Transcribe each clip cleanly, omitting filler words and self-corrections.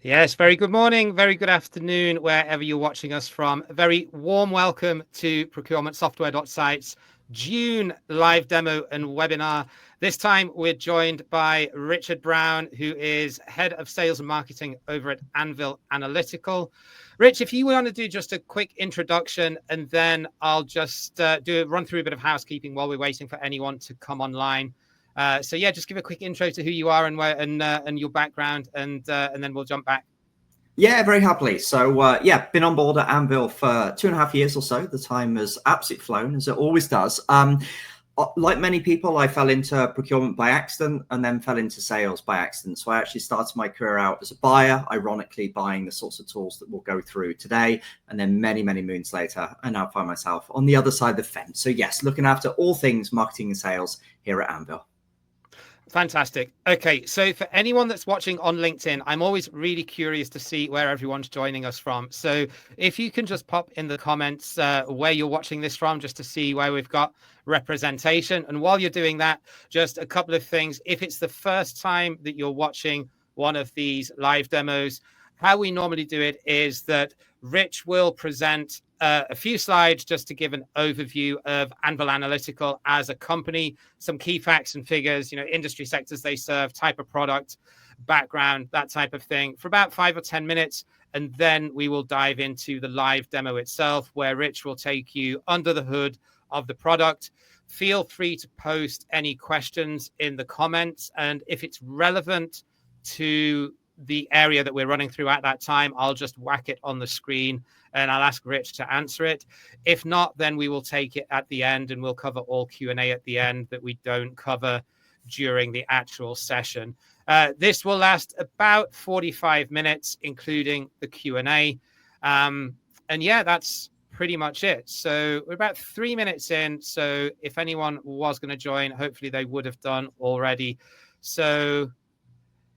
Yes, very good morning, very good afternoon, wherever you're watching us from. A very warm welcome to Procurement Software.site's June live demo and webinar. This time we're joined by Richard Brown, who is Head of Sales and Marketing over at Anvil Analytical. Rich, if you want to do just a quick introduction, and then I'll just run through a bit of housekeeping while we're waiting for anyone to come online. So yeah, just give a quick intro to who you are and where and your background, and then we'll jump back. Yeah, very happily. So yeah, been on board at Anvil for 2.5 years or so. The time has absolutely flown, as it always does. Like many people, I fell into procurement by accident and then fell into sales by accident. So I actually started my career out as a buyer, ironically buying the sorts of tools that we'll go through today. And then many moons later, I now find myself on the other side of the fence. So yes, looking after all things marketing and sales here at Anvil. Fantastic. Okay, so for anyone that's watching on LinkedIn, I'm always really curious to see where everyone's joining us from. So if you can just pop in the comments where you're watching this from, just to see where we've got representation. And while you're doing that, just a couple of things. If it's the first time that you're watching one of these live demos, how we normally do it is that Rich will present a few slides just to give an overview of Anvil Analytical as a company, some key facts and figures, industry sectors they serve, type of product, background, that type of thing, for about 5 or 10 minutes. And then we will dive into the live demo itself, where Rich will take you under the hood of the product. Feel free to post any questions in the comments. And if it's relevant to the area that we're running through at that time, I'll just whack it on the screen and I'll ask Rich to answer it. If not, then we will take it at the end and we'll cover all Q&A at the end that we don't cover during the actual session. This will last about 45 minutes, including the Q&A. And yeah, that's pretty much it. So we're about 3 minutes in. So if anyone was going to join, hopefully they would have done already. So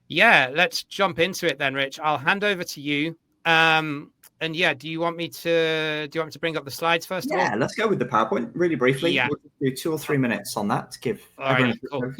yeah, let's jump into it then, Rich. I'll hand over to you. And yeah, do you want me to bring up the slides first of all? Yeah, let's go with the PowerPoint really briefly. Yeah. We'll do 2 or 3 minutes on that to give everyone a cool.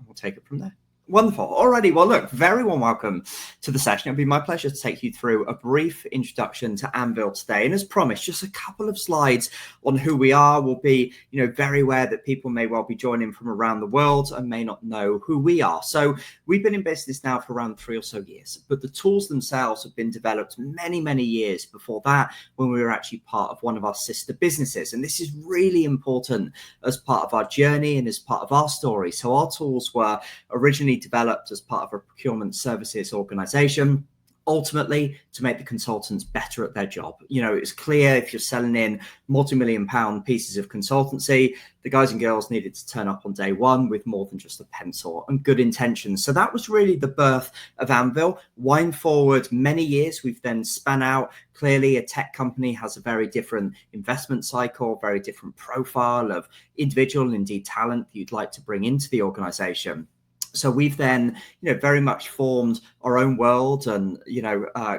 We'll take it from there. Wonderful. Alrighty. Well, look, very warm welcome to the session. It'll be my pleasure to take you through a brief introduction to Anvil today. And as promised, just a couple of slides on who we are. We'll be, very aware that people may well be joining from around the world and may not know who we are. So we've been in business now for around 3 or so years, but the tools themselves have been developed many years before that, when we were actually part of one of our sister businesses. And this is really important as part of our journey and as part of our story. So our tools were originally developed as part of a procurement services organization, ultimately to make the consultants better at their job. It's clear if you're selling in multi-million-pound pieces of consultancy, the guys and girls needed to turn up on day one with more than just a pencil and good intentions. So that was really the birth of Anvil. Wind forward many years, we've then spun out. Clearly, a tech company has a very different investment cycle, very different profile of individual and indeed talent that you'd like to bring into the organization. So we've then, very much formed our own world and,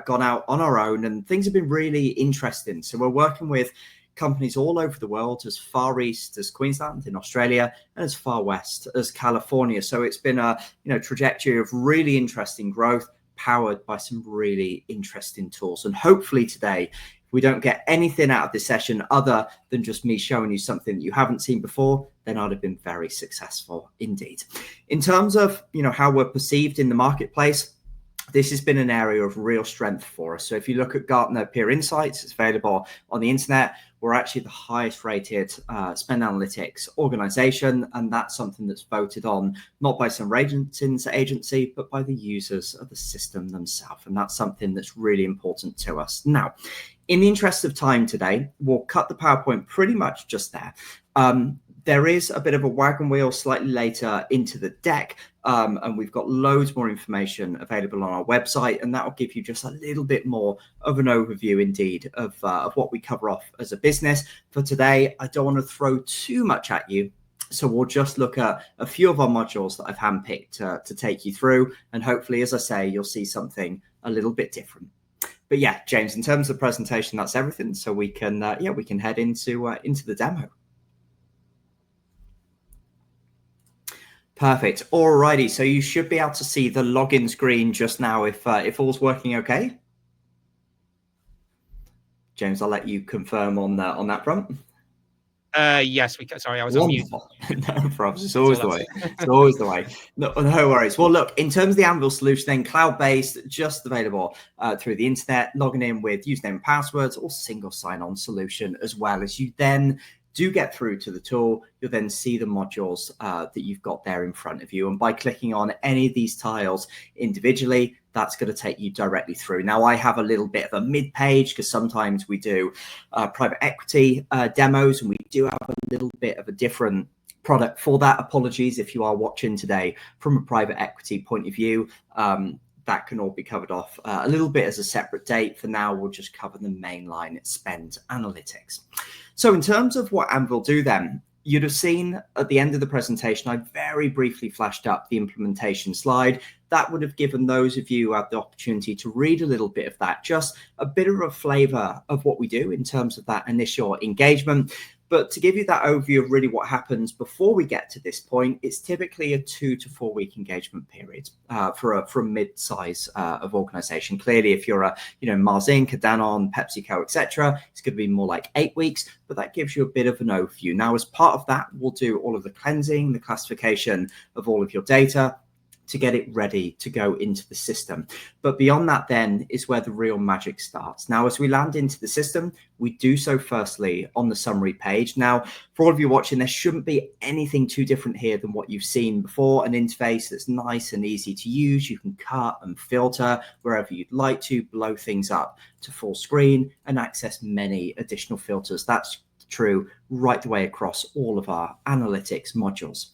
gone out on our own, and things have been really interesting. So we're working with companies all over the world, as far east as Queensland in Australia and as far west as California. So it's been a, trajectory of really interesting growth, powered by some really interesting tools. And hopefully today, we don't get anything out of this session other than just me showing you something that you haven't seen before, then I'd have been very successful indeed. In terms of, how we're perceived in the marketplace, this has been an area of real strength for us. So if you look at Gartner Peer Insights, it's available on the internet. We're actually the highest rated spend analytics organization. And that's something that's voted on not by some ratings agency, but by the users of the system themselves. And that's something that's really important to us. Now, in the interest of time today, we'll cut the PowerPoint pretty much just there. There is a bit of a wagon wheel slightly later into the deck, and we've got loads more information available on our website, and that will give you just a little bit more of an overview indeed of what we cover off as a business. For today, I don't want to throw too much at you, so we'll just look at a few of our modules that I've handpicked to take you through, and hopefully, as I say, you'll see something a little bit different. But yeah, James, in terms of the presentation, that's everything. So we can head into the demo. Perfect. Alrighty, so you should be able to see the login screen just now if all's working okay. James, I'll let you confirm on that front. Yes, we can. Sorry, I was on mute. No problems. It's always the way. It's always the way. No worries. Well, look, in terms of the Anvil solution, then cloud-based, just available through the internet, logging in with username and passwords, or single sign-on solution, as well as you then do get through to the tool. You'll then see the modules that you've got there in front of you. And by clicking on any of these tiles individually, that's going to take you directly through. Now, I have a little bit of a mid-page because sometimes we do private equity demos, and we do have a little bit of a different product for that. Apologies if you are watching today from a private equity point of view. That can all be covered off a little bit as a separate date. For now, we'll just cover the mainline spend analytics. So in terms of what Anvil do then, you'd have seen at the end of the presentation, I very briefly flashed up the implementation slide. That would have given those of you who have the opportunity to read a little bit of that, just a bit of a flavor of what we do in terms of that initial engagement. But to give you that overview of really what happens before we get to this point, it's typically a 2 to 4 week engagement period for a mid-size of organization. Clearly, if you're a Mars Inc., a Danone, PepsiCo, etc., it's going to be more like 8 weeks. But that gives you a bit of an overview. Now, as part of that, we'll do all of the cleansing, the classification of all of your data, to get it ready to go into the system. But beyond that then is where the real magic starts. Now, as we land into the system, we do so firstly on the summary page. Now, for all of you watching, there shouldn't be anything too different here than what you've seen before. An interface that's nice and easy to use. You can cut and filter wherever you'd like to, blow things up to full screen and access many additional filters. That's true right the way across all of our analytics modules.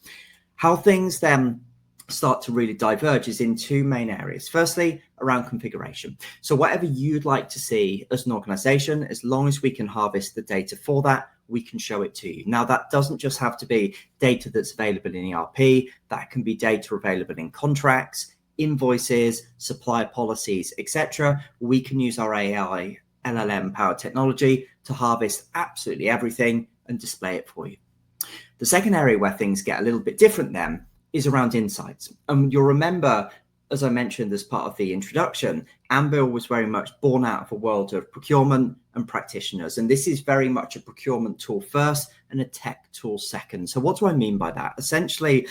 How things then start to really diverge is in two main areas. Firstly, around configuration. So whatever you'd like to see as an organization, as long as we can harvest the data for that, we can show it to you. Now, that doesn't just have to be data that's available in ERP. That can be data available in contracts, invoices, supplier policies, etc. We can use our AI LLM powered technology to harvest absolutely everything and display it for you. The second area where things get a little bit different then is around insights. And you'll remember, as I mentioned as part of the introduction, Anvil was very much born out of a world of procurement and practitioners. And this is very much a procurement tool first and a tech tool second. So what do I mean by that? Essentially,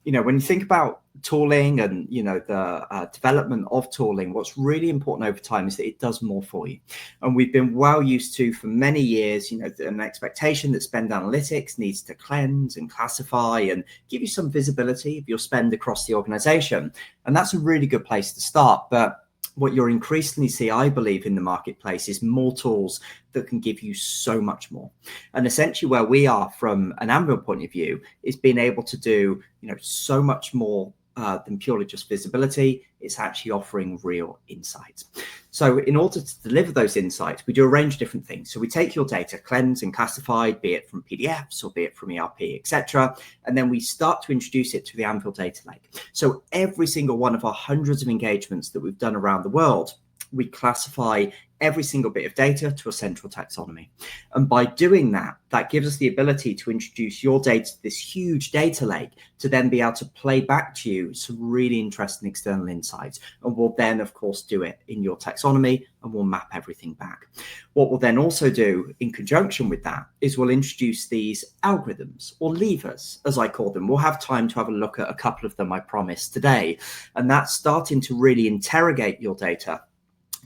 when you think about tooling and, the development of tooling, what's really important over time is that it does more for you. And we've been well used to for many years, an expectation that spend analytics needs to cleanse and classify and give you some visibility of your spend across the organization. And that's a really good place to start. But what you'll increasingly see, I believe, in the marketplace is more tools that can give you so much more. And essentially where we are from an Anvil point of view is being able to do, so much more than purely just visibility. It's actually offering real insights. So in order to deliver those insights, we do a range of different things. So we take your data, cleanse and classified, be it from PDFs or be it from ERP, etc. And then we start to introduce it to the Anvil data lake. So every single one of our hundreds of engagements that we've done around the world, we classify every single bit of data to a central taxonomy. And by doing that, that gives us the ability to introduce your data to this huge data lake to then be able to play back to you some really interesting external insights. And we'll then, of course, do it in your taxonomy and we'll map everything back. What we'll then also do in conjunction with that is we'll introduce these algorithms or levers, as I call them. We'll have time to have a look at a couple of them, I promise, today. And that's starting to really interrogate your data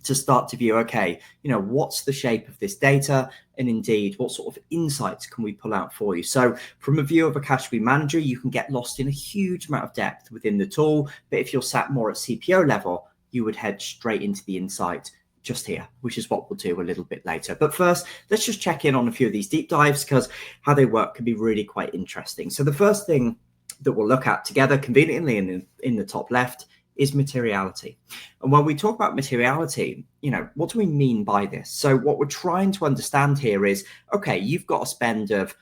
to start to view, okay, what's the shape of this data? And indeed, what sort of insights can we pull out for you? So from a view of a category manager, you can get lost in a huge amount of depth within the tool. But if you're sat more at CPO level, you would head straight into the insight just here, which is what we'll do a little bit later. But first, let's just check in on a few of these deep dives because how they work can be really quite interesting. So the first thing that we'll look at together conveniently in the top left is materiality. And when we talk about materiality, what do we mean by this? So what we're trying to understand here is, okay, you've got a spend of,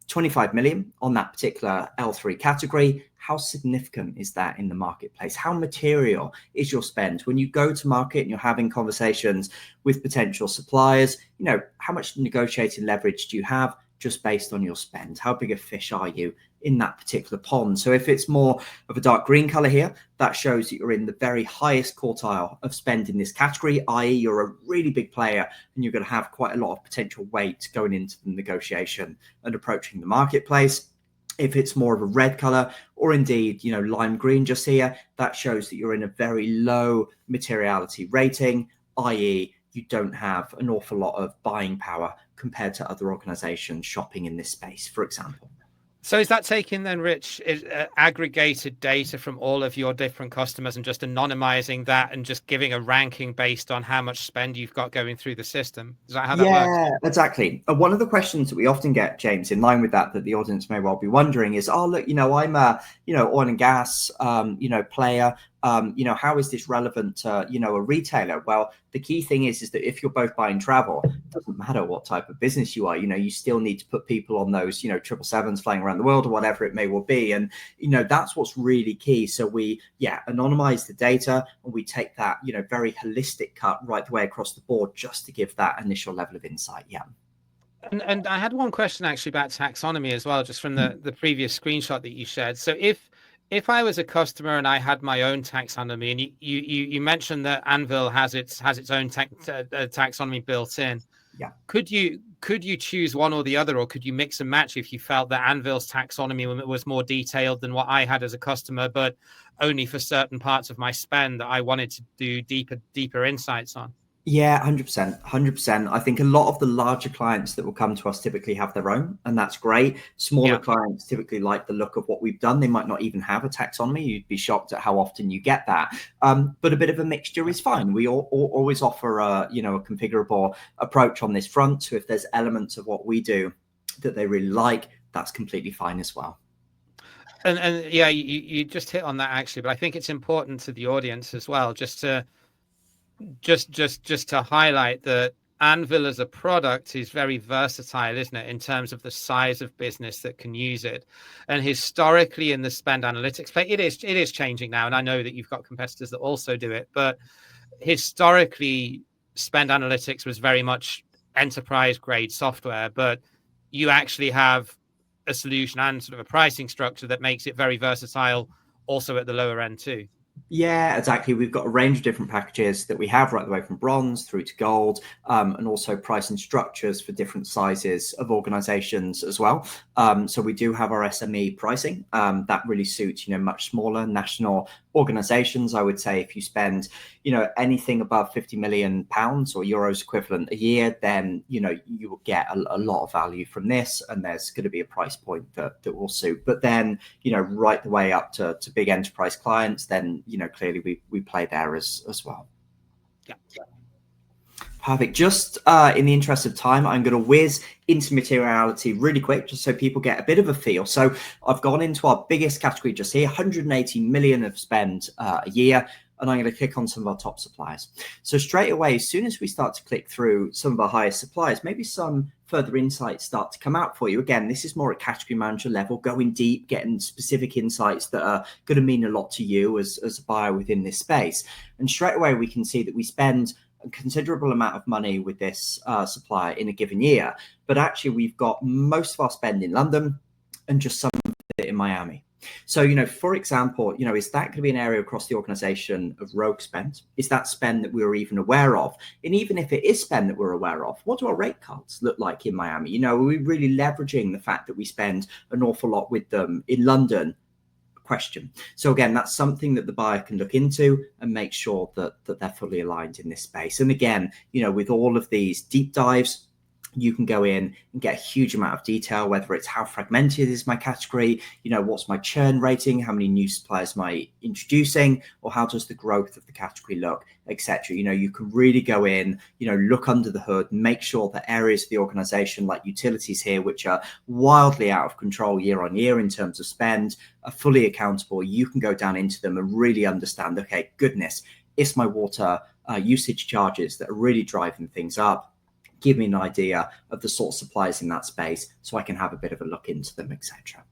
25 million on that particular L3 category. How significant is that in the marketplace? How material is your spend? When you go to market and you're having conversations with potential suppliers, how much negotiating leverage do you have? just based on your spend. How big a fish are you in that particular pond? So if it's more of a dark green color here, that shows that you're in the very highest quartile of spend in this category, i.e. you're a really big player and you're going to have quite a lot of potential weight going into the negotiation and approaching the marketplace. If it's more of a red color, or indeed, lime green just here, that shows that you're in a very low materiality rating, i.e. you don't have an awful lot of buying power compared to other organizations shopping in this space, for example. So is that taking then, Rich, aggregated data from all of your different customers and just anonymizing that and just giving a ranking based on how much spend you've got going through the system? Is that how that works? Yeah, exactly. One of the questions that we often get, James, in line with that the audience may well be wondering is, oh, look, I'm a, oil and gas, player. How is this relevant to, a retailer? Well, the key thing is that if you're both buying travel, it doesn't matter what type of business you are, you still need to put people on those, 777s flying around the world or whatever it may well be. And, that's what's really key. So we, anonymize the data and we take that, very holistic cut right the way across the board just to give that initial level of insight. Yeah. And I had one question actually about taxonomy as well, just from the previous screenshot that you shared. So if I was a customer and I had my own taxonomy, and you mentioned that Anvil has its own taxonomy built in, could you choose one or the other, or could you mix and match if you felt that Anvil's taxonomy was more detailed than what I had as a customer, but only for certain parts of my spend that I wanted to do deeper insights on? Yeah, 100%. 100%. I think a lot of the larger clients that will come to us typically have their own, and that's great. Smaller clients typically like the look of what we've done. They might not even have a taxonomy. You'd be shocked at how often you get that. But a bit of a mixture is fine. We always offer a configurable approach on this front. So if there's elements of what we do that they really like, that's completely fine as well. And yeah, you just hit on that actually, but I think it's important to the audience as well, just to highlight that Anvil as a product is very versatile, isn't it, in terms of the size of business that can use it. And historically in the spend analytics play, it is changing now. And I know that you've got competitors that also do it, but historically spend analytics was very much enterprise grade software, but you actually have a solution and sort of a pricing structure that makes it very versatile also at the lower end too. Yeah, exactly. We've got a range of different packages that we have right the way from bronze through to gold, and also pricing structures for different sizes of organizations as well. So we do have our SME pricing that really suits, much smaller national organizations. I would say if you spend, anything above 50 million pounds or euros equivalent a year, then, you will get a lot of value from this. And there's going to be a price point that will suit. But then, right the way up to big enterprise clients, then, clearly we play there as well. Yeah. Perfect. Just in the interest of time, I'm going to whiz into materiality really quick, just so people get a bit of a feel. So I've gone into our biggest category just here, 180 million of spend a year. And I'm going to click on some of our top suppliers. So straight away, as soon as we start to click through some of our highest suppliers, maybe some further insights start to come out for you. Again, this is more at category manager level, going deep, getting specific insights that are going to mean a lot to you as a buyer within this space. And straight away, we can see that we spend a considerable amount of money with this supplier in a given year. But actually, we've got most of our spend in London and just some of it in Miami. So, for example, is that going to be an area across the organization of rogue spend? Is that spend that we're even aware of? And even if it is spend that we're aware of, what do our rate cards look like in Miami? Are we really leveraging the fact that we spend an awful lot with them in London? Question. So again, that's something that the buyer can look into and make sure that they're fully aligned in this space. And again, with all of these deep dives, you can go in and get a huge amount of detail, whether it's how fragmented is my category, what's my churn rating, how many new suppliers am I introducing, or how does the growth of the category look, etc. You can really go in, look under the hood, make sure that areas of the organization like utilities here, which are wildly out of control year on year in terms of spend, are fully accountable. You can go down into them and really understand, okay, goodness, it's my water usage charges that are really driving things up. Give me an idea of the sort of suppliers in that space so I can have a bit of a look into them, etc.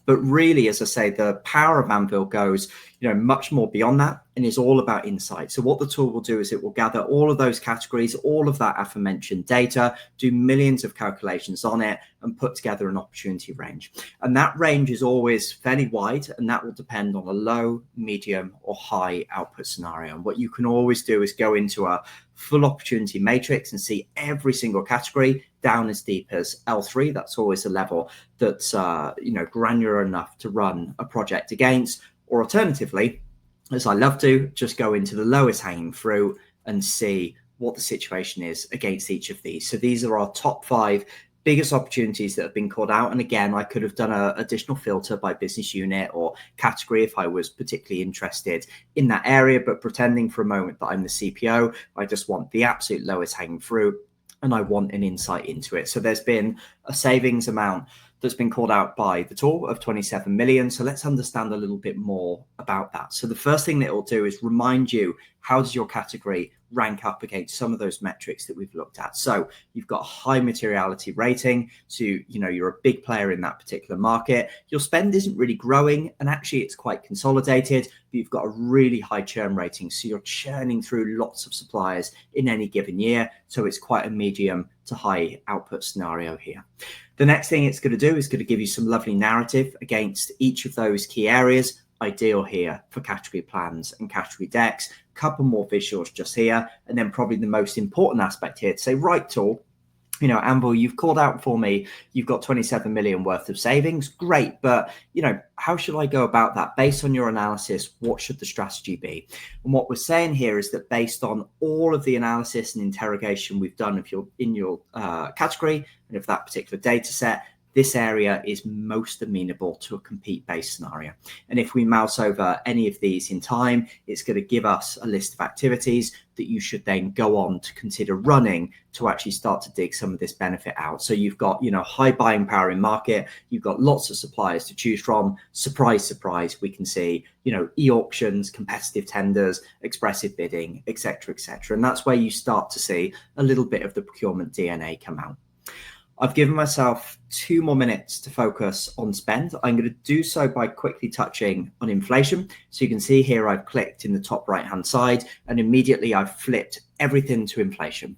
But really, as I say, the power of Anvil goes, much more beyond that and is all about insight. So what the tool will do is it will gather all of those categories, all of that aforementioned data, do millions of calculations on it and put together an opportunity range. And that range is always fairly wide, and that will depend on a low, medium or high output scenario. And what you can always do is go into a full opportunity matrix and see every single category down as deep as L3. That's always a level that's granular enough to run a project against. Or alternatively, as I love to, just go into the lowest hanging fruit and see what the situation is against each of these. So these are our top 5 biggest opportunities that have been called out. And again, I could have done an additional filter by business unit or category if I was particularly interested in that area. But pretending for a moment that I'm the CPO, I just want the absolute lowest hanging fruit and I want an insight into it. So there's been a savings amount that's been called out by the tool of 27 million. So let's understand a little bit more about that. So the first thing that it will do is remind you, how does your category rank up against some of those metrics that we've looked at? So you've got a high materiality rating. So, you're a big player in that particular market. Your spend isn't really growing and actually it's quite consolidated, but you've got a really high churn rating. So you're churning through lots of suppliers in any given year. So it's quite a medium to high output scenario here. The next thing it's going to do is going to give you some lovely narrative against each of those key areas. Ideal here for category plans and category decks. Couple more visuals just here, and then probably the most important aspect here to say, right, tool, Anvil, you've called out for me, you've got 27 million worth of savings. Great. But, how should I go about that? Based on your analysis, what should the strategy be? And what we're saying here is that based on all of the analysis and interrogation we've done in your category and of that particular data set, this area is most amenable to a compete-based scenario. And if we mouse over any of these in time, it's going to give us a list of activities that you should then go on to consider running to actually start to dig some of this benefit out. So you've got, high buying power in market. You've got lots of suppliers to choose from. Surprise, surprise, we can see, e-auctions, competitive tenders, expressive bidding, et cetera, et cetera. And that's where you start to see a little bit of the procurement DNA come out. I've given myself 2 more minutes to focus on spend. I'm going to do so by quickly touching on inflation. So you can see here I've clicked in the top right hand side and immediately I've flipped everything to inflation.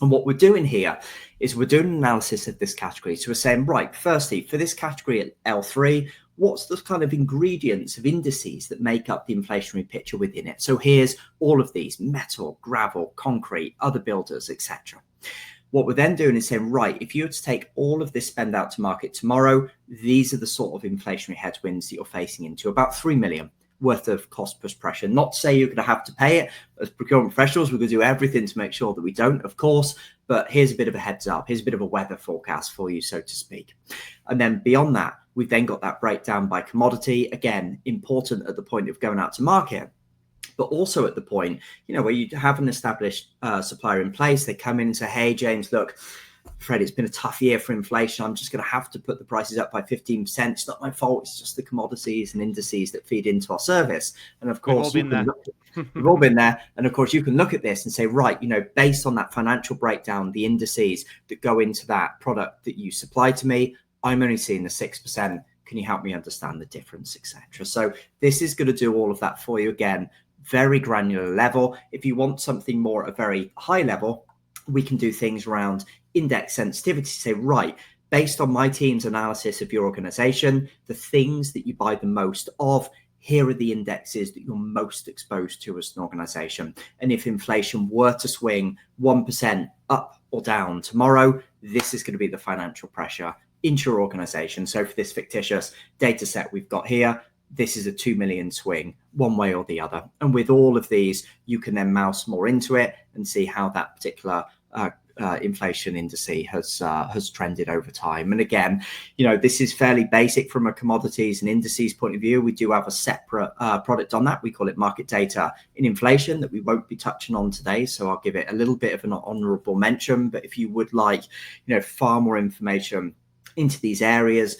And what we're doing here is we're doing an analysis of this category. So we're saying, right, firstly, for this category at L3, what's the kind of ingredients of indices that make up the inflationary picture within it? So here's all of these: metal, gravel, concrete, other builders, etc. What we're then doing is saying, right, if you were to take all of this spend out to market tomorrow, these are the sort of inflationary headwinds that you're facing into, about 3 million worth of cost push pressure. Not to say you're going to have to pay it. As procurement professionals, we're going to do everything to make sure that we don't, of course, but here's a bit of a heads up. Here's a bit of a weather forecast for you, so to speak. And then beyond that, we've then got that breakdown by commodity. Again, important at the point of going out to market, but also at the point, where you have an established supplier in place. They come in and say, hey, James, look, Fred, it's been a tough year for inflation. I'm just going to have to put the prices up by 15%. It's not my fault. It's just the commodities and indices that feed into our service. And of course, we've all been there. And of course, you can look at this and say, right, based on that financial breakdown, the indices that go into that product that you supply to me, I'm only seeing the 6%. Can you help me understand the difference, etc.? So this is going to do all of that for you. Again, very granular level. If you want something more at a very high level, we can do things around index sensitivity. Say, right, based on my team's analysis of your organization, the things that you buy the most of, here are the indexes that you're most exposed to as an organization. And if inflation were to swing 1% up or down tomorrow, this is going to be the financial pressure into your organization. So for this fictitious data set we've got here, this is a 2 million swing one way or the other. And with all of these, you can then mouse more into it and see how that particular inflation indice has trended over time. And again, this is fairly basic from a commodities and indices point of view. We do have a separate product on that. We call it market data in inflation that we won't be touching on today. So I'll give it a little bit of an honorable mention. But if you would like, far more information into these areas,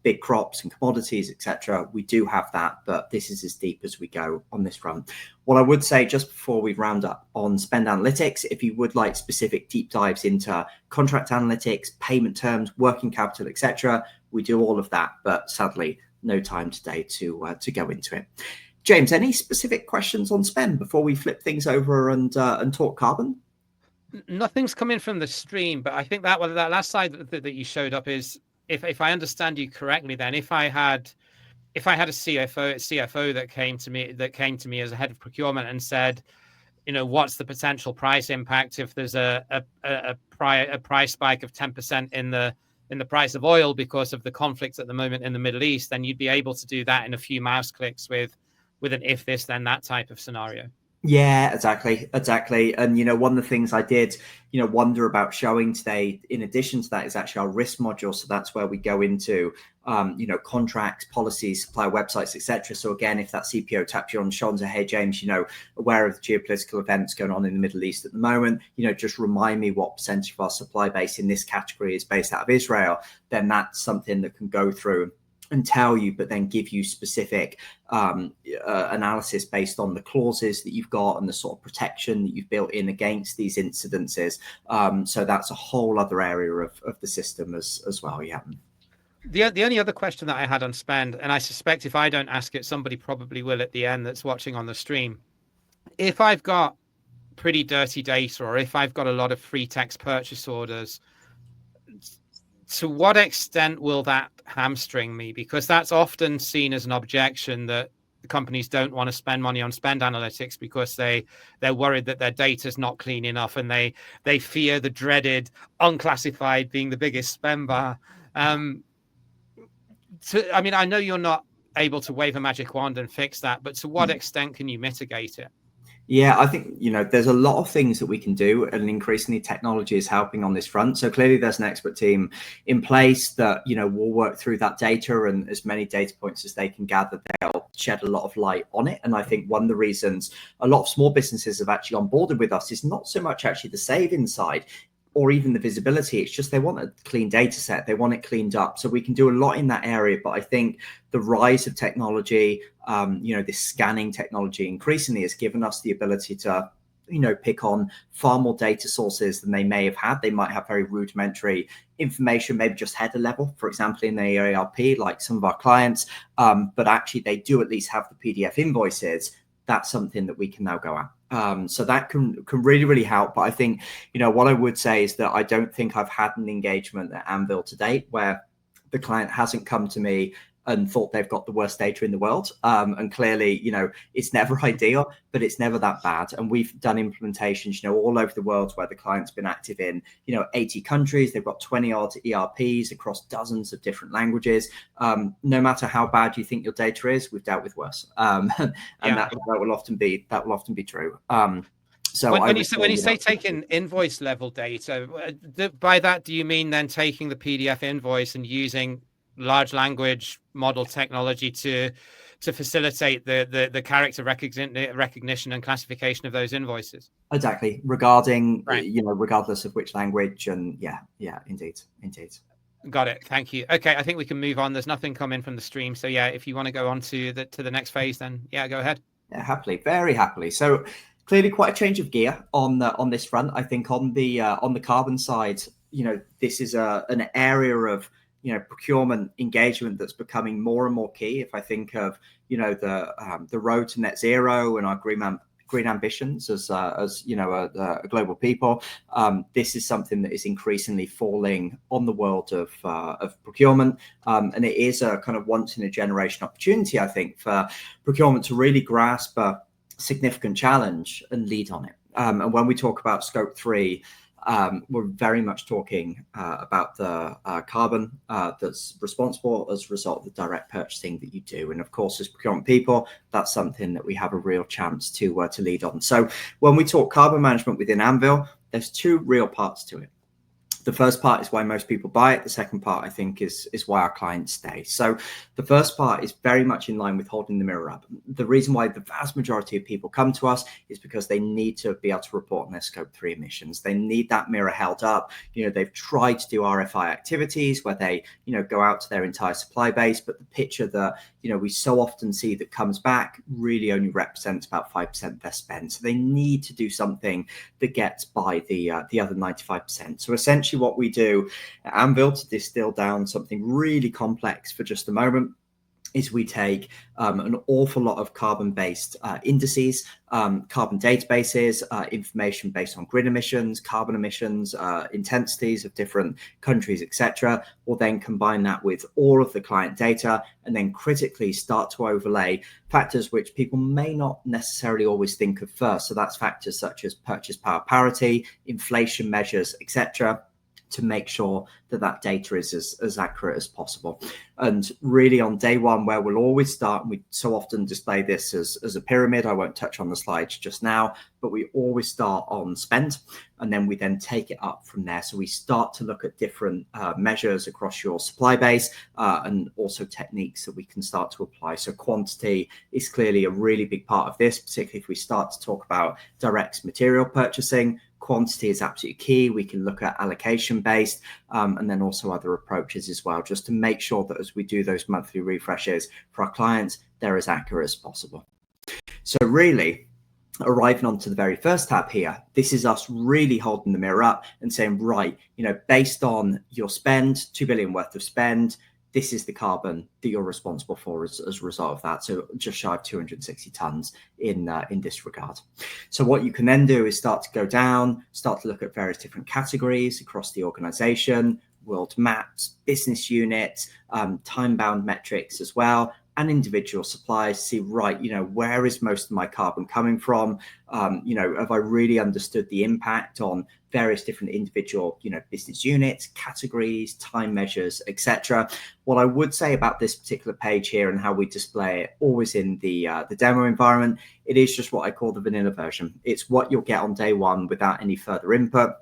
big crops and commodities, etc., we do have that, but this is as deep as we go on this front. What I would say just before we round up on spend analytics, if you would like specific deep dives into contract analytics, payment terms, working capital, etc., we do all of that, but sadly, no time today to go into it. James, any specific questions on spend before we flip things over and talk carbon? Nothing's coming from the stream, but I think that last slide that you showed up is, if I understand you correctly, then if I had a CFO that came to me as a head of procurement and said, what's the potential price impact if there's a price spike of 10% in the price of oil because of the conflict at the moment in the Middle East, then you'd be able to do that in a few mouse clicks with an if this then that type of scenario. Yeah, exactly. And one of the things I did wonder about showing today, in addition to that, is actually our risk module. So that's where we go into contracts, policies, supplier websites, etc. So again, if that CPO taps you on the shoulder and says, hey James, aware of the geopolitical events going on in the Middle East at the moment, just remind me what percentage of our supply base in this category is based out of Israel, then that's something that can go through and tell you, but then give you specific analysis based on the clauses that you've got and the sort of protection that you've built in against these incidences. So that's a whole other area of the system as well. Yeah. The only other question that I had on spend, and I suspect if I don't ask it, somebody probably will at the end that's watching on the stream. If I've got pretty dirty data, or if I've got a lot of free text purchase orders, to what extent will that hamstring me? Because that's often seen as an objection, that the companies don't want to spend money on spend analytics because they're worried that their data is not clean enough, and they fear the dreaded unclassified being the biggest spend bar. I know you're not able to wave a magic wand and fix that, but to what extent can you mitigate it? Yeah, I think, there's a lot of things that we can do, and increasingly technology is helping on this front. So clearly there's an expert team in place that, will work through that data, and as many data points as they can gather, they'll shed a lot of light on it. And I think one of the reasons a lot of small businesses have actually onboarded with us is not so much actually the saving side or even the visibility. It's just they want a clean data set. They want it cleaned up. So we can do a lot in that area. But I think the rise of technology, this scanning technology increasingly has given us the ability to, pick on far more data sources than they may have had. They might have very rudimentary information, maybe just header level, for example, in the ERP, like some of our clients. But actually, they do at least have the PDF invoices. That's something that we can now go at. So that can really, really help. But I think, what I would say is that I don't think I've had an engagement at Anvil to date where the client hasn't come to me and thought they've got the worst data in the world. And clearly, it's never ideal, but it's never that bad. And we've done implementations, all over the world where the client's been active in, 80 countries. They've got 20 odd ERPs across dozens of different languages. No matter how bad you think your data is, we've dealt with worse. That will often be true. So when you say taking invoice level data, by that, do you mean then taking the PDF invoice and using large language model technology to facilitate the character recognition and classification of those invoices? Exactly. Regarding, regardless of which language. And yeah, indeed. Got it. Thank you. Okay, I think we can move on. There's nothing coming from the stream. So yeah, if you want to go on to the next phase, then yeah, go ahead. Yeah, happily, very happily. So clearly quite a change of gear on this front. I think on the carbon side, this is an area of procurement engagement that's becoming more and more key. If I think of the road to net zero and our green ambitions as a global people, this is something that is increasingly falling on the world of procurement, and it is a kind of once in a generation opportunity, I think, for procurement to really grasp a significant challenge and lead on it. And when we talk about scope 3, we're very much talking about the carbon that's responsible as a result of the direct purchasing that you do. And of course, as procurement people, that's something that we have a real chance to lead on. So when we talk carbon management within Anvil, there's two real parts to it. The first part is why most people buy it. The second part, I think, is why our clients stay. So the first part is very much in line with holding the mirror up. The reason why the vast majority of people come to us is because they need to be able to report on their scope 3 emissions. They need that mirror held up. They've tried to do RFI activities where they, go out to their entire supply base, but the picture that, we so often see that comes back really only represents about 5% of their spend. So they need to do something that gets by the other 95%. So essentially what we do at Anvil, to distill down something really complex for just a moment, is we take an awful lot of carbon-based indices, carbon databases, information based on grid emissions, carbon emissions, intensities of different countries, etc. We'll then combine that with all of the client data and then critically start to overlay factors which people may not necessarily always think of first. So that's factors such as purchase power parity, inflation measures, etc., to make sure that that data is as accurate as possible. And really on day one, where we'll always start, and we so often display this as a pyramid, I won't touch on the slides just now, but we always start on spend, and then we then take it up from there. So we start to look at different measures across your supply base and also techniques that we can start to apply. So quantity is clearly a really big part of this, particularly if we start to talk about direct material purchasing. Quantity is absolutely key. We can look at allocation based and then also other approaches as well, just to make sure that as we do those monthly refreshes for our clients, they're as accurate as possible. So really, arriving onto the very first tab here, this is us really holding the mirror up and saying, right, based on your spend, 2 billion worth of spend, this is the carbon that you're responsible for as a result of that. So just shy of 260 tons in this regard. So what you can then do is start to go down, start to look at various different categories across the organization, world maps, business units, time-bound metrics as well, and individual suppliers, see, right, where is most of my carbon coming from? Have I really understood the impact on various different individual, business units, categories, time measures, etc. What I would say about this particular page here and how we display it always in the demo environment, it is just what I call the vanilla version. It's what you'll get on day one without any further input.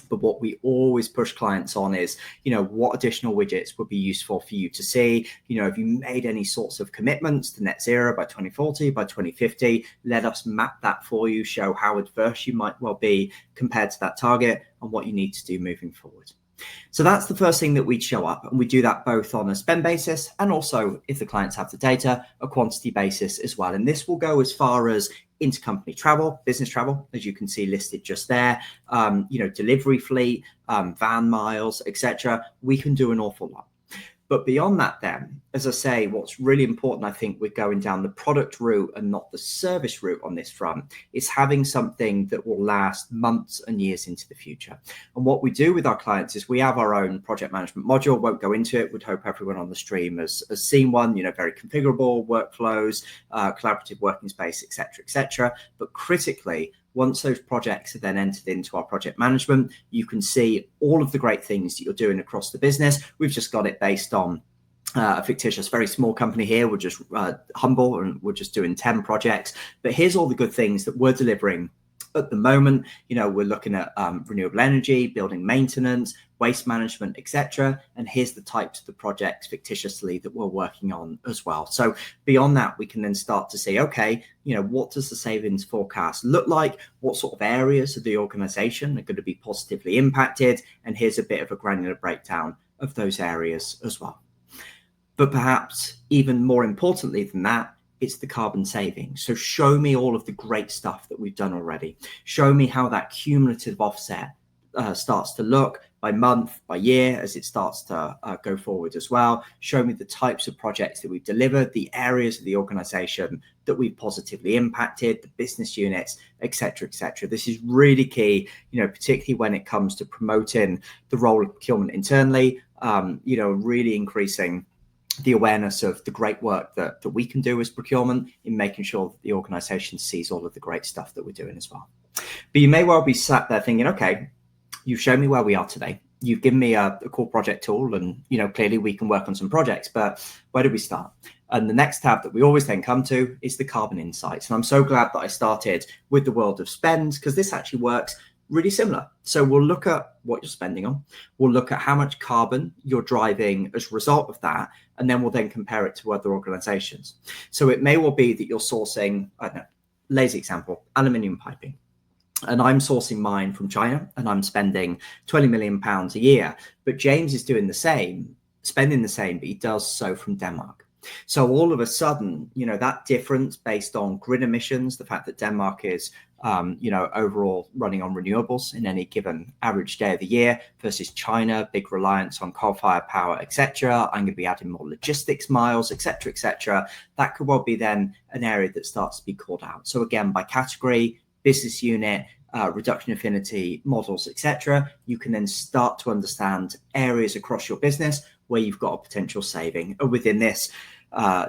But what we always push clients on is, what additional widgets would be useful for you to see? Have you made any sorts of commitments to net zero by 2040, by 2050? Let us map that for you, show how adverse you might well be compared to that target and what you need to do moving forward. So that's the first thing that we'd show up, and we do that both on a spend basis and also, if the clients have the data, a quantity basis as well. And this will go as far as intercompany travel, business travel, as you can see listed just there, delivery fleet, van miles, etc. We can do an awful lot. But beyond that then, as I say, what's really important, I think, we're going down the product route and not the service route on this front, is having something that will last months and years into the future. And what we do with our clients is we have our own project management module, won't go into it, would hope everyone on the stream has seen one, very configurable, workflows, collaborative working space, etc. But critically, once those projects are then entered into our project management, you can see all of the great things that you're doing across the business. We've just got it based on a fictitious, very small company here. We're just humble and we're just doing 10 projects. But here's all the good things that we're delivering at the moment. We're looking at renewable energy, building maintenance, waste management, etc. And here's the types of the projects fictitiously that we're working on as well. So beyond that, we can then start to see, okay, what does the savings forecast look like? What sort of areas of the organization are going to be positively impacted? And here's a bit of a granular breakdown of those areas as well. But perhaps even more importantly than that, it's the carbon savings. So show me all of the great stuff that we've done already. Show me how that cumulative offset starts to look by month, by year, as it starts to go forward as well. Show me the types of projects that we've delivered, the areas of the organization that we've positively impacted, the business units, etc. This is really key, particularly when it comes to promoting the role of procurement internally, really increasing the awareness of the great work that we can do as procurement in making sure that the organization sees all of the great stuff that we're doing as well. But you may well be sat there thinking, okay, you've shown me where we are today. You've given me a cool project tool and, clearly we can work on some projects, but where do we start? And the next tab that we always then come to is the carbon insights. And I'm so glad that I started with the world of spend, because this actually works really similar. So we'll look at what you're spending on. We'll look at how much carbon you're driving as a result of that. And then we'll then compare it to other organizations. So it may well be that you're sourcing, I don't know, lazy example, aluminium piping. And I'm sourcing mine from China and I'm spending 20 million pounds a year. But James is doing the same, spending the same, but he does so from Denmark. So all of a sudden, that difference based on grid emissions, the fact that Denmark is, overall running on renewables in any given average day of the year versus China, big reliance on coal-fired power, etc. I'm going to be adding more logistics miles, etc., etc. That could well be then an area that starts to be called out. So again, by category, business unit, reduction affinity models, etc., you can then start to understand areas across your business where you've got a potential saving. Within this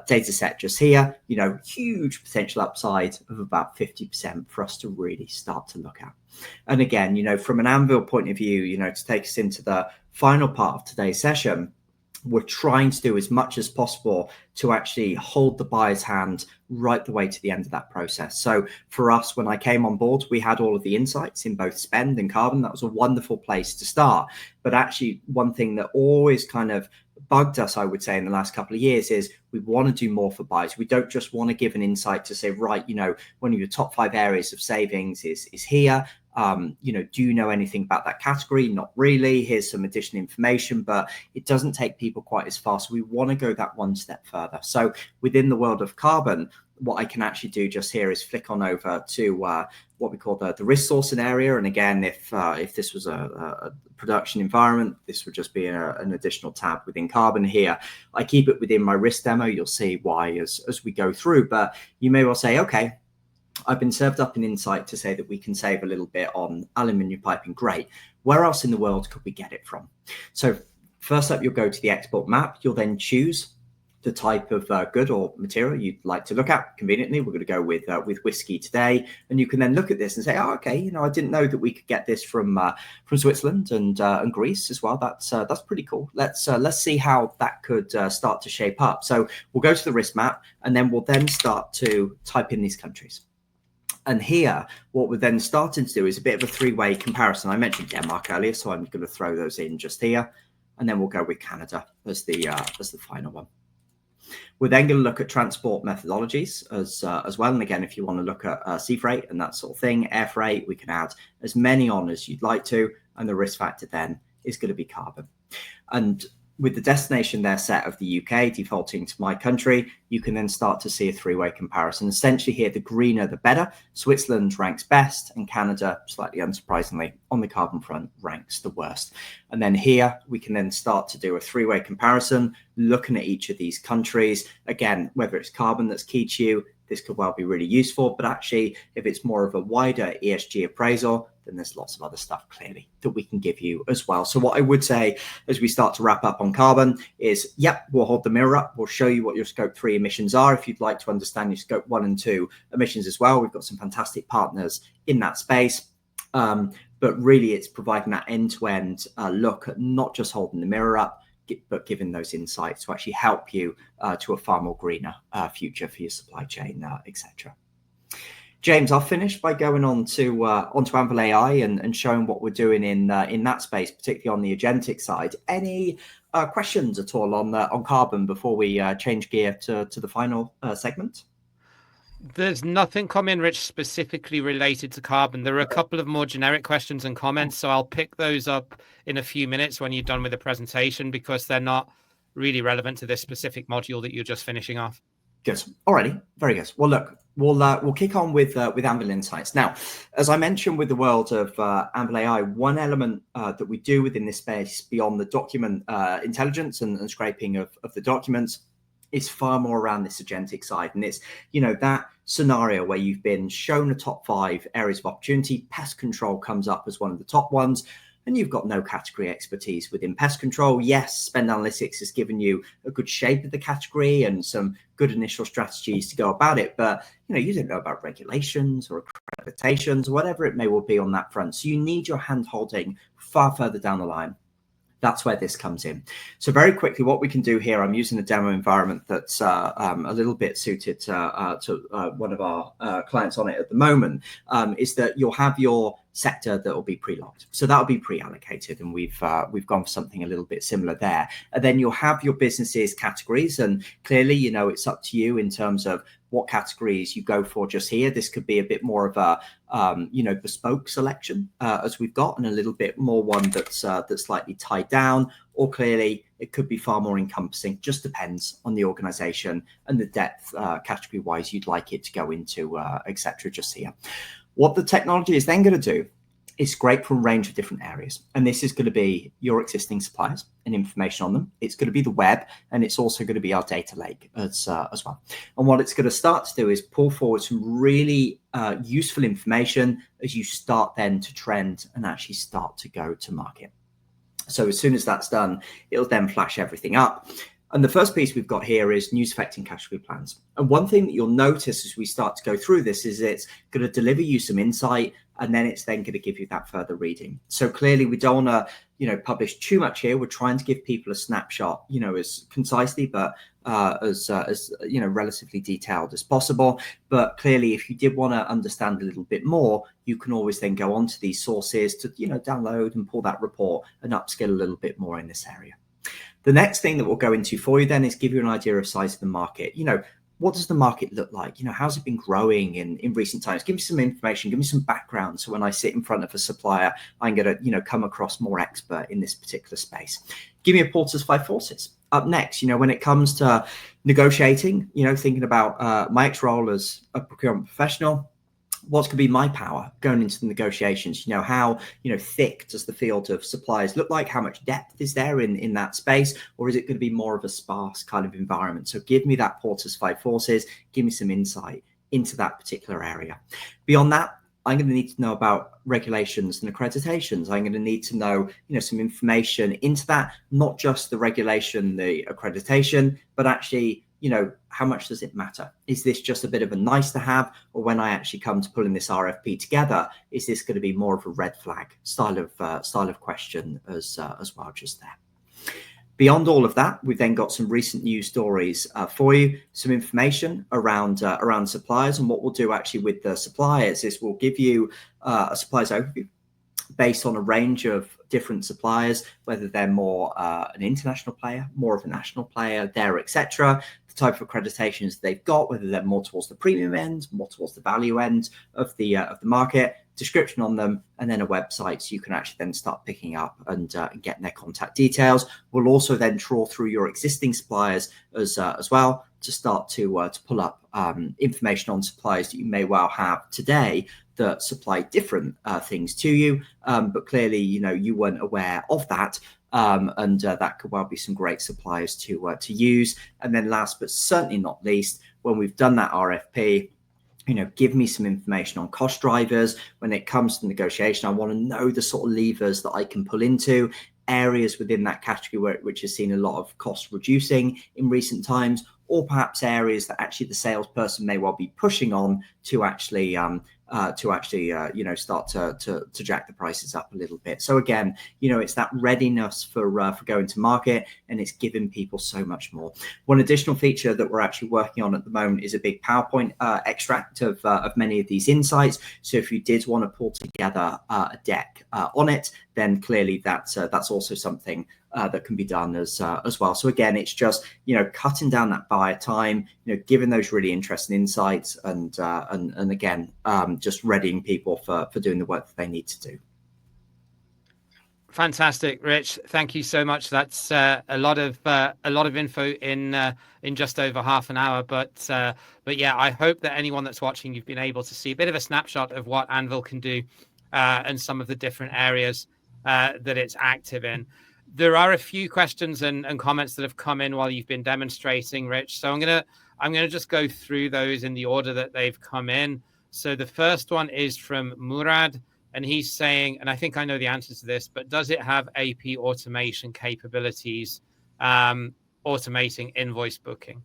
data set just here, huge potential upside of about 50% for us to really start to look at. And again, from an Anvil point of view, to take us into the final part of today's session, we're trying to do as much as possible to actually hold the buyer's hand right the way to the end of that process. So for us, when I came on board, we had all of the insights in both spend and carbon. That was a wonderful place to start. But actually, one thing that always kind of bugged us, I would say, in the last couple of years is we want to do more for buyers. We don't just want to give an insight to say, right, one of your top 5 areas of savings is here. Do you know anything about that category? Not really. Here's some additional information, but it doesn't take people quite as far. So we want to go that one step further. So within the world of carbon, what I can actually do just here is flick on over to what we call the risk sourcing area. And again, if this was a production environment, this would just be an additional tab within carbon here. I keep it within my risk demo. You'll see why as we go through, but you may well say, okay, I've been served up an insight to say that we can save a little bit on aluminium piping. Great. Where else in the world could we get it from? So first up, you'll go to the export map. You'll then choose the type of good or material you'd like to look at. Conveniently, we're going to go with whiskey today, and you can then look at this and say, oh, okay, I didn't know that we could get this from Switzerland and Greece as well. That's pretty cool. Let's see how that could start to shape up. So we'll go to the risk map, and then we'll then start to type in these countries. And here, what we're then starting to do is a bit of a 3-way comparison. I mentioned Denmark earlier, so I'm going to throw those in just here, and then we'll go with Canada as the final one. We're then going to look at transport methodologies as well. And again, if you want to look at sea freight and that sort of thing, air freight, we can add as many on as you'd like to. And the risk factor then is going to be carbon. And with the destination there set of the UK defaulting to my country, you can then start to see a 3-way comparison. Essentially here, the greener, the better. Switzerland ranks best, and Canada, slightly unsurprisingly, on the carbon front, ranks the worst. And then here, we can then start to do a 3-way comparison, looking at each of these countries. Again, whether it's carbon that's key to you, this could well be really useful. But actually, if it's more of a wider ESG appraisal, then there's lots of other stuff clearly that we can give you as well. So what I would say as we start to wrap up on carbon is, yep, we'll hold the mirror up. We'll show you what your scope 3 emissions are. If you'd like to understand your scope 1 and 2 emissions as well, we've got some fantastic partners in that space. But really, it's providing that end-to-end look at not just holding the mirror up, but giving those insights to actually help you to a far more greener future for your supply chain, etc. James, I'll finish by going onto Anvil AI and showing what we're doing in that space, particularly on the agentic side. Any questions at all on carbon before we change gear to the final segment? There's nothing coming, Rich, specifically related to carbon. There are a couple of more generic questions and comments, so I'll pick those up in a few minutes when you're done with the presentation, because they're not really relevant to this specific module that you're just finishing off. Good. Alrighty. Very good. Well, look, we'll kick on with Anvil Insights. Now, as I mentioned with the world of Anvil AI, one element that we do within this space beyond the document intelligence and scraping of the documents is far more around this agentic side. And it's, that scenario where you've been shown a top 5 areas of opportunity, pest control comes up as one of the top ones, and you've got no category expertise within pest control. Yes, Spend Analytics has given you a good shape of the category and some good initial strategies to go about it, but you don't know about regulations or accreditations or whatever it may well be on that front. So you need your hand holding far further down the line. That's where this comes in. So very quickly, what we can do here, I'm using a demo environment that's a little bit suited to one of our clients on it at the moment, is that you'll have your sector that will be pre-locked. So that'll be pre-allocated, and we've gone for something a little bit similar there. And then you'll have your businesses categories, and clearly, it's up to you in terms of what categories you go for just here. This could be a bit more of a bespoke selection as we've got, and a little bit more one that's slightly tied down, or clearly it could be far more encompassing. Just depends on the organization and the depth category wise you'd like it to go into, etc. just here. What the technology is then going to do is scrape from a range of different areas, and this is going to be your existing suppliers and information on them. It's going to be the web, and it's also going to be our data lake as well. And what it's going to start to do is pull forward some really useful information as you start then to trend and actually start to go to market. So as soon as that's done, it'll then flash everything up. And the first piece we've got here is news affecting category plans. And one thing that you'll notice as we start to go through this is it's going to deliver you some insight, and then it's then going to give you that further reading. So clearly we don't want to, publish too much here. We're trying to give people a snapshot, as concisely, but as relatively detailed as possible. But clearly, if you did want to understand a little bit more, you can always then go onto these sources to, download and pull that report and upskill a little bit more in this area. The next thing that we'll go into for you then is give you an idea of size of the market. What does the market look like? How's it been growing in recent times? Give me some information, give me some background. So when I sit in front of a supplier, I'm going to, come across more expert in this particular space. Give me a Porter's 5 forces. Up next, when it comes to negotiating, thinking about my ex-role as a procurement professional, what's going to be my power going into the negotiations? How thick does the field of suppliers look like? How much depth is there in that space? Or is it going to be more of a sparse kind of environment? So give me that Porter's 5 forces, give me some insight into that particular area. Beyond that, I'm going to need to know about regulations and accreditations. I'm going to need to know, some information into that, not just the regulation, the accreditation, but actually, how much does it matter? Is this just a bit of a nice to have, or when I actually come to pulling this RFP together, is this going to be more of a red flag style of question as well, just there? Beyond all of that, we've then got some recent news stories for you, some information around suppliers. And what we'll do actually with the suppliers is we'll give you a suppliers overview based on a range of different suppliers, whether they're more an international player, more of a national player, etc. The type of accreditations they've got, whether they're more towards the premium end, more towards the value end of the market, description on them, and then a website so you can actually then start picking up and getting their contact details. We'll also then trawl through your existing suppliers as well to start to pull up information on suppliers that you may well have today that supply different things to you, but clearly you weren't aware of that. And that could well be some great suppliers to use. And then last but certainly not least, when we've done that RFP, give me some information on cost drivers. When it comes to negotiation, I want to know the sort of levers that I can pull into, areas within that category which has seen a lot of cost reducing in recent times, or perhaps areas that actually the salesperson may well be pushing on to actually start to jack the prices up a little bit. So again, it's that readiness for going to market, and it's giving people so much more. One additional feature that we're actually working on at the moment is a big PowerPoint extract of many of these insights. So if you did want to pull together a deck on it, then clearly that's also something that can be done as well. So again, it's just cutting down that buyer time, giving those really interesting insights, and again, just readying people for doing the work that they need to do. Fantastic, Rich. Thank you so much. That's a lot of info in just over half an hour. But yeah, I hope that anyone that's watching, you've been able to see a bit of a snapshot of what Anvil can do and some of the different areas that it's active in. There are a few questions and comments that have come in while you've been demonstrating, Rich. So I'm gonna just go through those in the order that they've come in. So the first one is from Murad, and he's saying, and I think I know the answer to this, but does it have AP automation capabilities, automating invoice booking?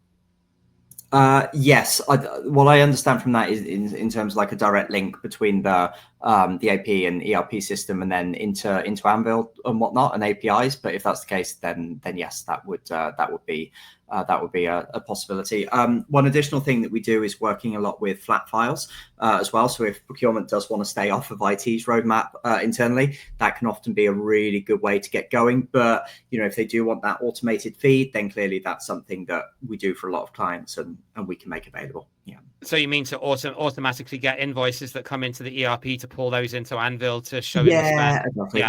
Yes. What I understand from that is in terms of like a direct link between the AP and ERP system and then into Anvil and whatnot and APIs. But if that's the case, then yes, that would be that would be a possibility. One additional thing that we do is working a lot with flat files as well. So if procurement does want to stay off of IT's roadmap internally, that can often be a really good way to get going. But if they do want that automated feed, then clearly that's something that we do for a lot of clients and we can make available. Yeah. So you mean to automatically get invoices that come into the ERP to pull those into Anvil to show in the spend?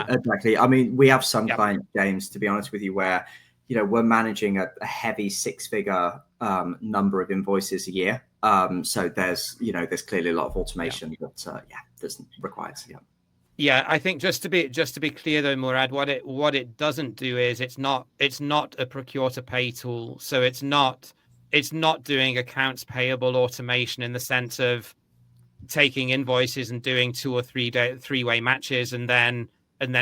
Exactly. I mean, we have some clients, James, to be honest with you, where we're managing a heavy six-figure number of invoices a year. So there's clearly a lot of automation that's required. Yeah, I think just to be clear though, Murad, what it doesn't do is it's not a procure to pay tool. So it's not doing accounts payable automation in the sense of taking invoices and doing 2 or 3 three-way matches and then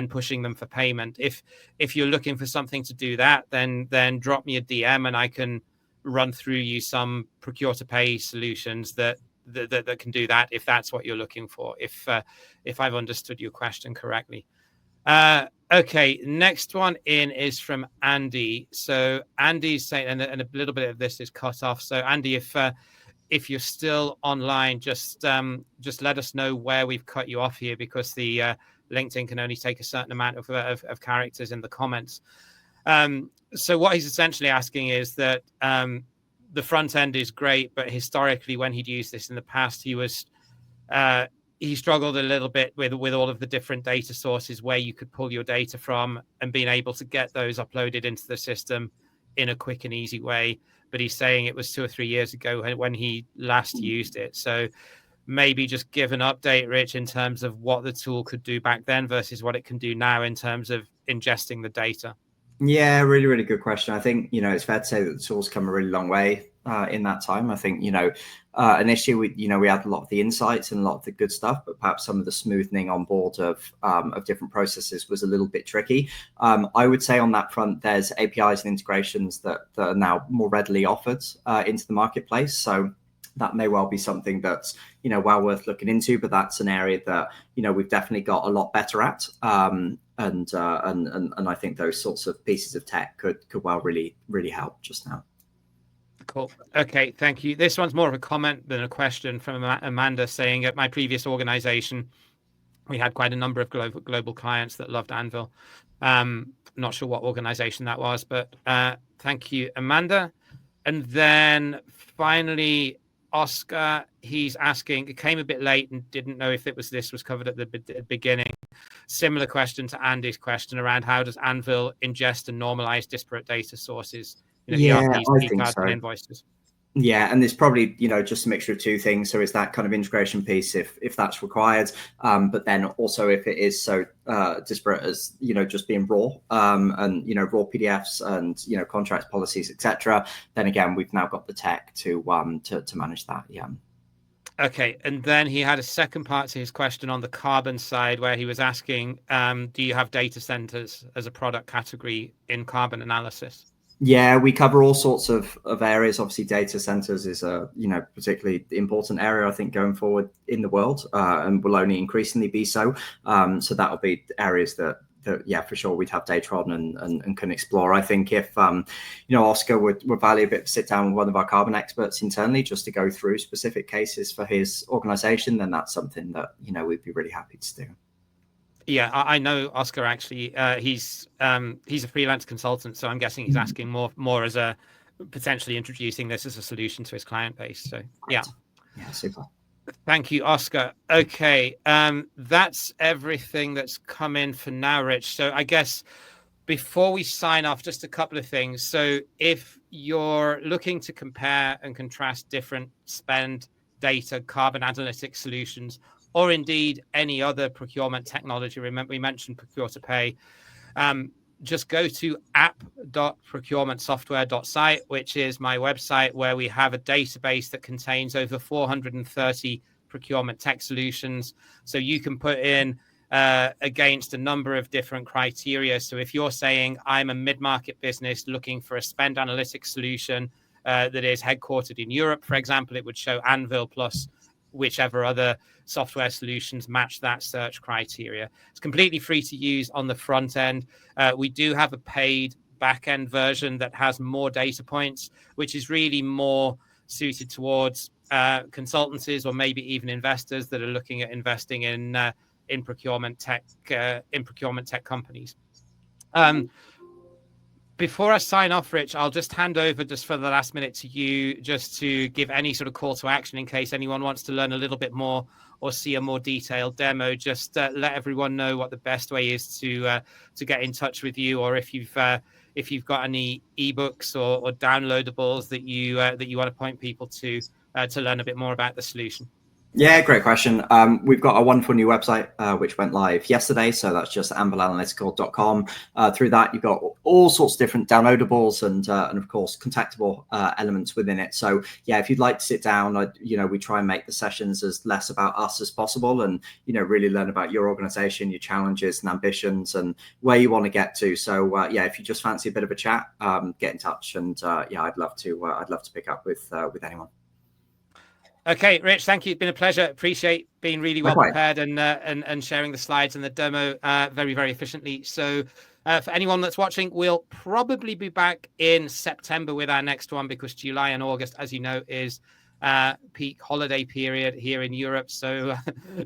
pushing them for payment. If you're looking for something to do that, then drop me a DM and I can run through you some procure to pay solutions that can do that if that's what you're looking for, if I've understood your question correctly. Okay, next one in is from Andy. So Andy's saying, and a little bit of this is cut off. So Andy, if you're still online, just let us know where we've cut you off here, because the LinkedIn can only take a certain amount of characters in the comments. So what he's essentially asking is that the front end is great, but historically, when he'd used this in the past, he struggled a little bit with all of the different data sources where you could pull your data from and being able to get those uploaded into the system in a quick and easy way. But he's saying it was 2 or 3 years ago when he last used it. So maybe just give an update, Rich, in terms of what the tool could do back then versus what it can do now in terms of ingesting the data. Yeah, really, really good question. I think, it's fair to say that the tool's come a really long way in that time. I think, initially we had a lot of the insights and a lot of the good stuff, but perhaps some of the smoothing on board of different processes was a little bit tricky. I would say on that front, there's APIs and integrations that are now more readily offered into the marketplace. So that may well be something that's well worth looking into, but that's an area that we've definitely got a lot better at. And I think those sorts of pieces of tech could well really help just now. Cool. Okay, thank you. This one's more of a comment than a question from Amanda, saying at my previous organization, we had quite a number of global clients that loved Anvil. Not sure what organization that was, but thank you, Amanda. And then finally, Oscar, he's asking, it came a bit late and didn't know if this was covered at the beginning. Similar question to Andy's question around how does Anvil ingest and normalize disparate data sources? ERPs, I think so. And invoices. Yeah, and there's probably just a mixture of two things. So is that kind of integration piece if that's required, but then also if it is so disparate as just being raw and raw PDFs and contracts, policies, etc. Then again, we've now got the tech to manage that. Yeah. Okay, and then he had a second part to his question on the carbon side, where he was asking, do you have data centers as a product category in carbon analysis? Yeah, we cover all sorts of areas. Obviously, data centers is a particularly important area, I think, going forward in the world, and will only increasingly be so. So that'll be areas that yeah, for sure, we'd have data on and can explore. I think if Oscar would value a bit to sit down with one of our carbon experts internally just to go through specific cases for his organization, then that's something that we'd be really happy to do. Yeah, I know Oscar actually. He's a freelance consultant, so I'm guessing he's asking more as a potentially introducing this as a solution to his client base. So yeah, super. Thank you, Oscar. Okay, that's everything that's come in for now, Rich. So I guess before we sign off, just a couple of things. So if you're looking to compare and contrast different spend data, carbon analytics solutions, or indeed any other procurement technology, remember we mentioned procure to pay, just go to app.procurementsoftware.site, which is my website where we have a database that contains over 430 procurement tech solutions. So you can put in against a number of different criteria. So if you're saying I'm a mid-market business looking for a spend analytics solution that is headquartered in Europe, for example, it would show Anvil plus whichever other software solutions match that search criteria. It's completely free to use on the front end. We do have a paid back end version that has more data points, which is really more suited towards consultancies or maybe even investors that are looking at investing in procurement tech companies. Before I sign off, Rich, I'll just hand over just for the last minute to you, just to give any sort of call to action in case anyone wants to learn a little bit more or see a more detailed demo. Just let everyone know what the best way is to get in touch with you, or if you've got any ebooks or downloadables that you want to point people to learn a bit more about the solution. Yeah, great question. We've got a wonderful new website which went live yesterday. So that's just anvilanalytical.com. Through that, you've got all sorts of different downloadables and of course contactable elements within it. So yeah, if you'd like to sit down, we try and make the sessions as less about us as possible, and really learn about your organization, your challenges and ambitions, and where you want to get to. So yeah, if you just fancy a bit of a chat, get in touch, and yeah, I'd love to pick up with anyone. Okay, Rich, thank you. It's been a pleasure. Appreciate being really well prepared and sharing the slides and the demo very, very efficiently. So for anyone that's watching, we'll probably be back in September with our next one, because July and August, as you know, is peak holiday period here in Europe. So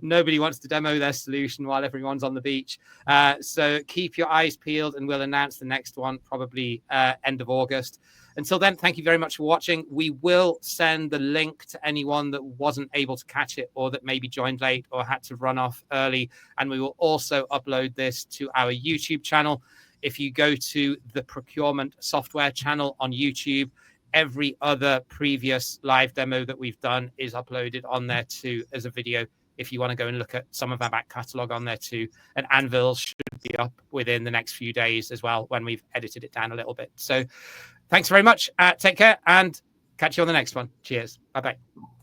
nobody wants to demo their solution while everyone's on the beach. So keep your eyes peeled, and we'll announce the next one probably end of August. Until then, thank you very much for watching. We will send the link to anyone that wasn't able to catch it, or that maybe joined late or had to run off early. And we will also upload this to our YouTube channel. If you go to the Procurement Software channel on YouTube, every other previous live demo that we've done is uploaded on there too as a video, if you want to go and look at some of our back catalogue on there too. And Anvil should be up within the next few days as well, when we've edited it down a little bit. So thanks very much. Take care, and catch you on the next one. Cheers. Bye-bye.